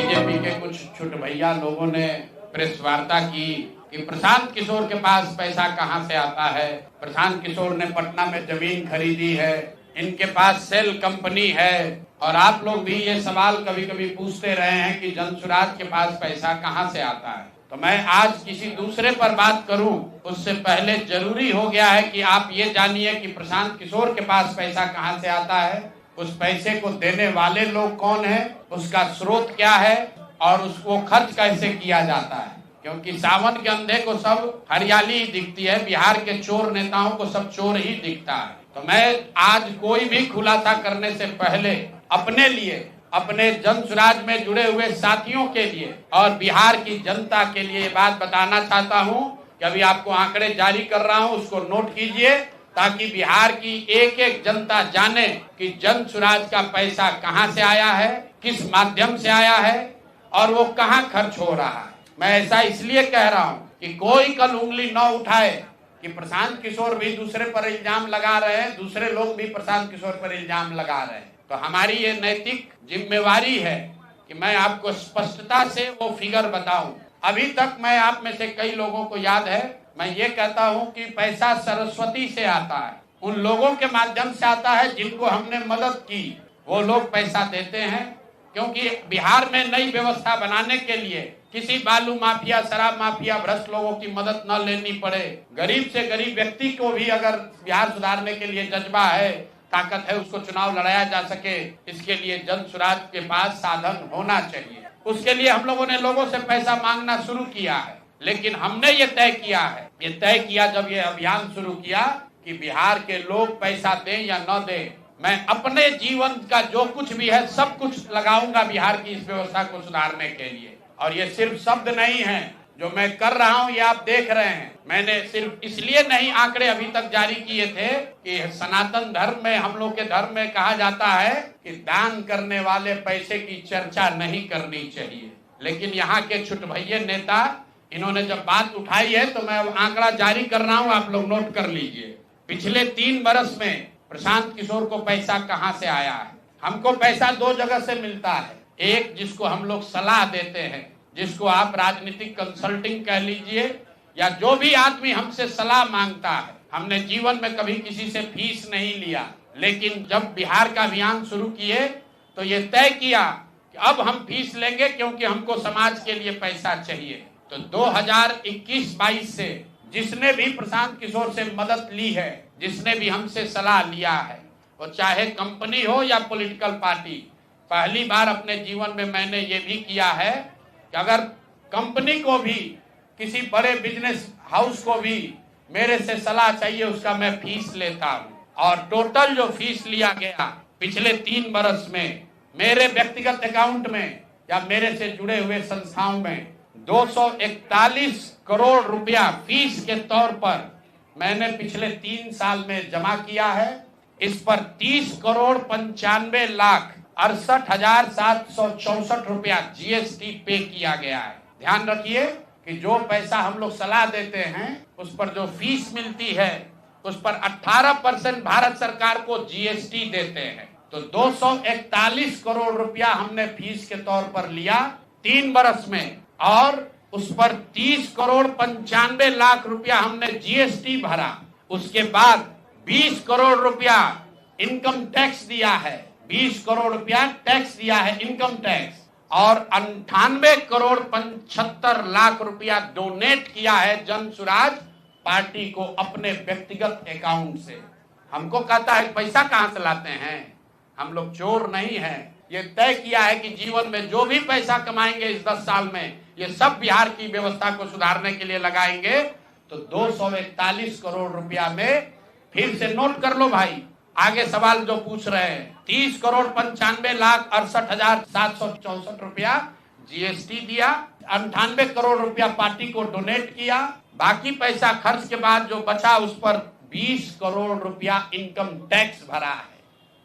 BJP के कुछ छुट भैया लोगों ने प्रेस वार्ता की कि प्रशांत किशोर के पास पैसा कहां से आता है। प्रशांत किशोर ने पटना में जमीन खरीदी है, इनके पास सेल कंपनी है। और आप लोग भी ये सवाल कभी कभी पूछते रहे हैं कि जनसुराज के पास पैसा कहां से आता है। तो मैं आज किसी दूसरे पर बात करूं उससे पहले जरूरी हो गया है कि आप ये जानिए कि प्रशांत किशोर के पास पैसा कहां से आता है, उस पैसे को देने वाले लोग कौन है, उसका स्रोत क्या है और उसको खर्च कैसे किया जाता है। क्योंकि सावन के अंधे को सब हरियाली दिखती है, बिहार के चोर नेताओं को सब चोर ही दिखता है। तो मैं आज कोई भी खुलासा करने से पहले अपने लिए, अपने जनसुराज में जुड़े हुए साथियों के लिए और बिहार की जनता के लिए ये बात बताना चाहता हूं कि अभी आपको आंकड़े जारी कर रहा हूं, उसको नोट कीजिए ताकि बिहार की एक एक जनता जाने कि जनसुराज का पैसा कहां से आया है, किस माध्यम से आया है और वो कहां खर्च हो रहा है। मैं ऐसा इसलिए कह रहा हूं कि कोई कल उंगली न उठाए कि प्रशांत किशोर भी दूसरे पर इल्जाम लगा रहे हैं, दूसरे लोग भी प्रशांत किशोर पर इल्जाम लगा रहे हैं। तो हमारी ये नैतिक जिम्मेवारी है कि मैं आपको स्पष्टता से वो फिगर बताऊं। अभी तक मैं आप में से कई लोगों को याद है, मैं ये कहता हूं कि पैसा सरस्वती से आता है, उन लोगों के माध्यम से आता है जिनको हमने मदद की, वो लोग पैसा देते हैं। क्योंकि बिहार में नई व्यवस्था बनाने के लिए किसी बालू माफिया, शराब माफिया, भ्रष्ट लोगों की मदद न लेनी पड़े, गरीब से गरीब व्यक्ति को भी अगर बिहार सुधारने के लिए जज्बा है, ताकत है, उसको चुनाव लड़ाया जा सके, इसके लिए जनसुराज के पास साधन होना चाहिए। उसके लिए हम लोगों ने लोगों से पैसा मांगना शुरू किया है, लेकिन हमने ये तय किया जब ये अभियान शुरू किया कि बिहार के लोग पैसा दें या न दें, मैं अपने जीवन का जो कुछ भी है सब कुछ लगाऊंगा बिहार की इस व्यवस्था को सुधारने के लिए। और ये सिर्फ शब्द नहीं है जो मैं कर रहा हूं, ये आप देख रहे हैं। मैंने सिर्फ इसलिए नहीं आंकड़े अभी तक जारी किए थे कि सनातन धर्म में, हम लोग के धर्म में कहा जाता है कि दान करने वाले पैसे की चर्चा नहीं करनी चाहिए। लेकिन यहाँ के छुट भैये नेता, इन्होंने जब बात उठाई है तो मैं आंकड़ा जारी कर रहा हूँ, आप लोग नोट कर लीजिए। पिछले 3 वर्ष में प्रशांत किशोर को पैसा कहां से आया है। हमको पैसा 2 जगह से मिलता है। एक, जिसको हम लोग सलाह देते हैं, जिसको आप राजनीतिक कंसल्टिंग कह लीजिए, या जो भी आदमी हमसे सलाह मांगता है। हमने जीवन में कभी किसी से फीस नहीं लिया, लेकिन जब बिहार का अभियान शुरू किए तो ये तय किया कि अब हम फीस लेंगे क्योंकि हमको समाज के लिए पैसा चाहिए। तो 2021-22 से जिसने भी प्रशांत किशोर से मदद ली है, जिसने भी हमसे सलाह लिया है, वो चाहे कंपनी हो या पॉलिटिकल पार्टी, पहली बार अपने जीवन में मैंने ये भी किया है कि अगर कंपनी को भी, किसी बड़े बिजनेस हाउस को भी मेरे से सलाह चाहिए, उसका मैं फीस लेता हूँ। और टोटल जो फीस लिया गया पिछले 3 वर्ष में मेरे व्यक्तिगत अकाउंट में या मेरे से जुड़े हुए संस्थाओं में 241 करोड़ रुपया फीस के तौर पर मैंने पिछले 3 साल में जमा किया है। इस पर 30 करोड़ 95 लाख 68,764 रुपया जीएसटी पे किया गया है। ध्यान रखिए कि जो पैसा हम लोग सलाह देते हैं, उस पर जो फीस मिलती है, उस पर 18% भारत सरकार को जीएसटी देते हैं। तो 241 करोड़ रुपया हमने फीस के तौर पर लिया 3 वर्ष में, और उस पर 30 करोड़ 95 लाख रुपया हमने जीएसटी भरा। उसके बाद 20 करोड़ रुपया इनकम टैक्स दिया है, 20 करोड़ रुपया टैक्स दिया है, इनकम टैक्स, और 98 करोड़ 75 लाख रुपया डोनेट किया है जनसुराज पार्टी को अपने व्यक्तिगत अकाउंट से। हमको कहता है पैसा कहां से लाते हैं, हम लोग चोर नहीं हैं। ये तय किया है कि जीवन में जो भी पैसा कमाएंगे इस 10 साल में, ये सब बिहार की व्यवस्था को सुधारने के लिए लगाएंगे। तो 241 करोड़ रुपया में, फिर से नोट कर लो भाई, आगे सवाल जो पूछ रहे हैं, 30 करोड़ 95 लाख 68,764 रुपया जीएसटी दिया, 98 करोड़ रुपया पार्टी को डोनेट किया, बाकी पैसा खर्च के बाद जो बचा उस पर 20 करोड़ रुपया इनकम टैक्स भरा है।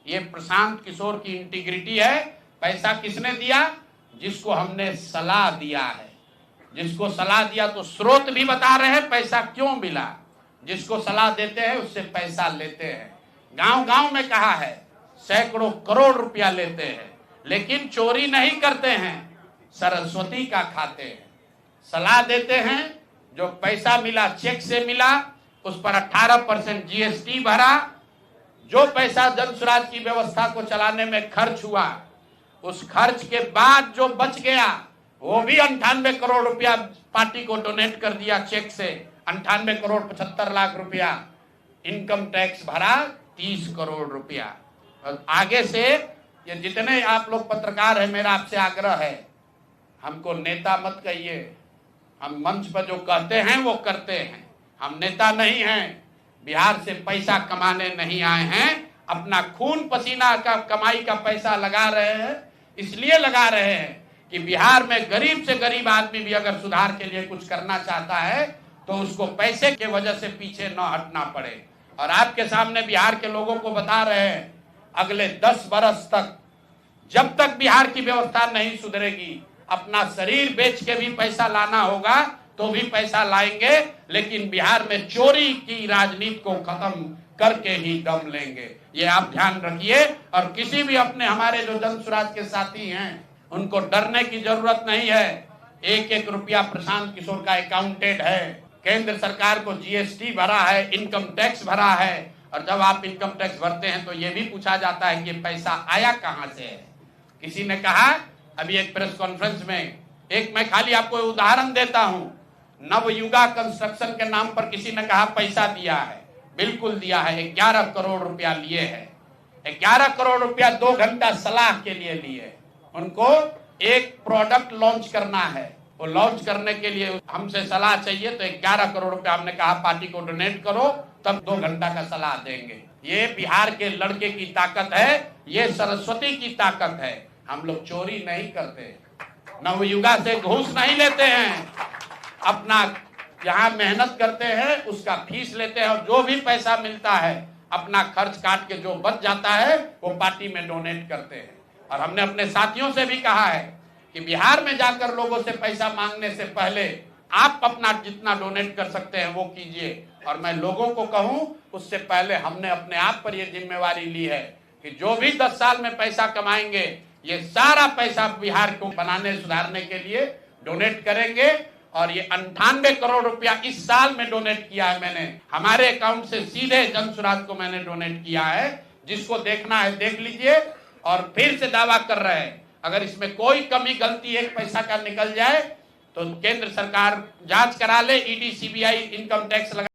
ये प्रशांत किशोर की इंटीग्रिटी है। पैसा किसने दिया? जिसको हमने सलाह दिया है। जिसको सलाह दिया तो स्रोत भी बता रहे हैं पैसा क्यों मिला। जिसको सलाह देते हैं उससे पैसा लेते हैं। गांव गांव में कहा है, सैकड़ों करोड़ रुपया लेते हैं, लेकिन चोरी नहीं करते हैं। सरस्वती का खाते हैं। सलाह देते हैं, जो पैसा मिला चेक से मिला, उस पर 18% जीएसटी भरा, जो पैसा जन स्वराज की व्यवस्था को चलाने में खर्च हुआ, उस खर्च के बाद जो बच गया वो भी 98 करोड़ रुपया पार्टी को डोनेट कर दिया चेक से। 98 करोड़ 75 लाख रुपया। इनकम टैक्स भरा 30 करोड़ रुपया। और आगे से ये जितने आप लोग पत्रकार हैं, मेरा आपसे आग्रह है, हमको नेता मत कहिए। हम मंच पर जो कहते हैं वो करते हैं। हम नेता नहीं हैं, बिहार से पैसा कमाने नहीं आए हैं। अपना खून पसीना का कमाई का पैसा लगा रहे हैं। इसलिए लगा रहे हैं कि बिहार में गरीब से गरीब आदमी भी अगर सुधार के लिए कुछ करना चाहता है तो उसको पैसे के वजह से पीछे न हटना पड़े। और आपके सामने बिहार के लोगों को बता रहे हैं, अगले 10 बरस तक जब तक बिहार की व्यवस्था नहीं सुधरेगी, अपना शरीर बेच के भी पैसा लाना होगा तो भी पैसा लाएंगे, लेकिन बिहार में चोरी की राजनीति को खत्म करके ही दम लेंगे। ये आप ध्यान रखिए। और किसी भी अपने हमारे जो जन स्वराज के साथी हैं, उनको डरने की जरूरत नहीं है। 1-1 रुपया प्रशांत किशोर का अकाउंटेड है। केंद्र सरकार को जीएसटी भरा है, इनकम टैक्स भरा है। और जब आप इनकम टैक्स भरते हैं तो ये भी पूछा जाता है कि पैसा आया कहां से है। किसी ने कहा अभी एक प्रेस कॉन्फ्रेंस में, एक मैं खाली आपको उदाहरण देता हूं, नवयुगा कंस्ट्रक्शन के नाम पर किसी ने कहा पैसा दिया है। बिल्कुल दिया है। 11 करोड़ रुपया लिए है। 11 करोड़ रुपया 2 घंटा सलाह के लिए लिए। उनको एक प्रोडक्ट लॉन्च करना है, वो लॉन्च करने के लिए हमसे सलाह चाहिए, तो 11 करोड़ रुपया हमने कहा पार्टी को डोनेट करो, तब 2 घंटा का सलाह देंगे। ये बिहार के लड़के की ताकत है, ये सरस्वती की ताकत है। हम लोग चोरी नहीं करते, नवयुगा से घूस नहीं लेते हैं, अपना यहाँ मेहनत करते हैं, उसका फीस लेते हैं, और जो भी पैसा मिलता है अपना खर्च काट के जो बच जाता है वो पार्टी में डोनेट करते हैं। और हमने अपने साथियों से भी कहा है कि बिहार में जाकर लोगों से पैसा मांगने से पहले आप अपना जितना डोनेट कर सकते हैं वो कीजिए। और मैं लोगों को कहूं, उससे पहले हमने अपने आप पर यह जिम्मेवारी ली है कि जो भी 10 साल में पैसा कमाएंगे, ये सारा पैसा बिहार को बनाने सुधारने के लिए डोनेट करेंगे। और ये 98 करोड़ रुपया इस साल में डोनेट किया है मैंने, हमारे अकाउंट से सीधे जन स्वराज को मैंने डोनेट किया है। जिसको देखना है देख लीजिए। और फिर से दावा कर रहे हैं, अगर इसमें कोई कमी गलती एक पैसा का निकल जाए तो केंद्र सरकार जांच करा ले, ईडी सीबीआई इनकम टैक्स लगा